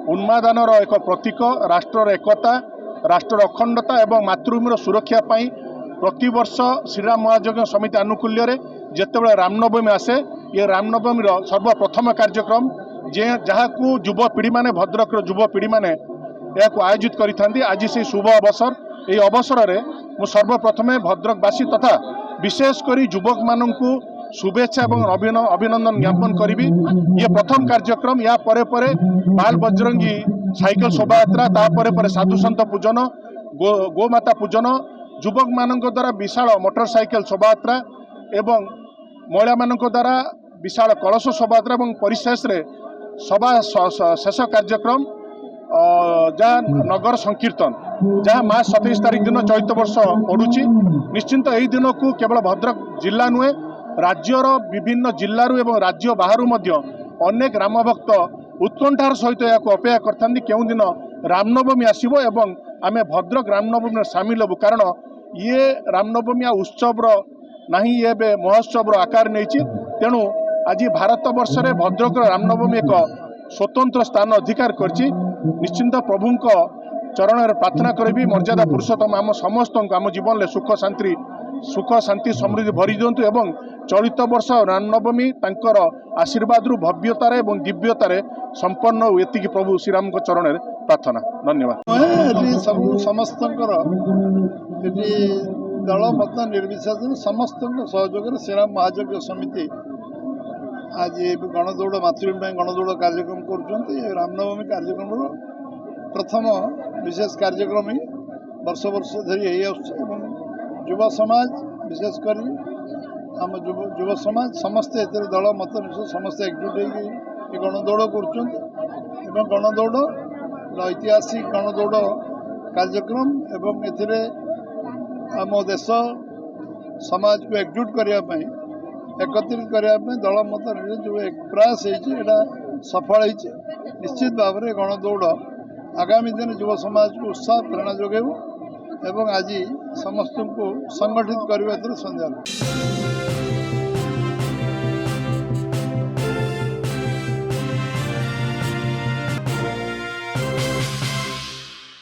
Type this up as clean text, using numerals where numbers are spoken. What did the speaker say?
उन्मादानर एक प्रतीक राष्ट्र एकता राष्ट्र अखंडता एवं मातृभूमि सुरक्षा प्रतिवर्ष श्रीराम महायज्ञ समिति आनुकूल्य जितेबाला रामनवमी आसे ये रामनवमी सर्वप्रथम कार्यक्रम जहाँ को युवपीढ़ी माने भद्रक युवपीढ़ी माने यह आयोजित करी आज से शुभ अवसर ये अवसर में मु सर्वप्रथमे भद्रकवासी तथा विशेषकर युवक मानक शुभेच्छा और अभिनंदन ज्ञापन करी। ये प्रथम कार्यक्रम या परे परे बाल बजरंगी साइकेल शोभा यात्रा तापर साधु सन्त पूजन गोमाता पूजन युवक मान द्वारा विशाल मोटरसाइकेल शोभा यात्रा एवं महिला मान द्वारा विशाल कलश शोभा यात्रा और परिशेष सभा शेष कार्यक्रम जहाँ नगर संकीर्तन जहाँ मार्च 27 तारीख दिन चलित वर्ष पड़ुची। निश्चिंत यही दिन को केवल भद्रक जिला नुहे राज्यर विभिन्न जिलूर एवं राज्य बाहर अनेक राम भक्त उत्कंठार सहित या अपेक्षा करते क्यों दिन रामनवमी आसब एवं आम भद्रक रामनवमी सामिल हबू कारण ये रामनवमी उत्सव ना ये महोत्सव आकार नहीं तेणु आज भारत वर्ष में भद्रक रामनवमी एक स्वतंत्र स्थान अधिकार करछि। निश्चिंत प्रभु चरण में प्रार्थना करी मर्यादा पुरुषोत्तम आम समस्त आम जीवन में सुख शांति समृद्धि भरी दिंतु एवं चलित वर्ष रामनवमी तांकर आशीर्वाद भव्यतार एवं दिव्यतार संपन्न एति प्रभु श्रीराम चरण में प्रार्थना। धन्यवाद। सब समस्त दल मत निर्विशेष समस्त सहयोग श्रीराम महायज्ञ समिति आज गणदौड़ मातृभूमि गणदौड़ कार्यक्रम कर रामनवमी कार्यक्रम प्रथम विशेष कार्यक्रम ही वर्ष वर्ष धरी युव समाज विशेषकर आम युव समाज समस्ते दल मत समस्ते एकजुट हो गणदौड़ कर गणदौड़ ऐतिहासिक गणदौड़ कार्यक्रम एवं एथिरे आम देश समाज को एकजुट करने एकत्रित करने दल मत जो एक प्रयास है सफल हो निश्चित भाव में गणदौड़ आगामी दिन युव समाज को उत्साह प्रेरणा जोगेब एवं आज समस्त को संगठित करने संध्या।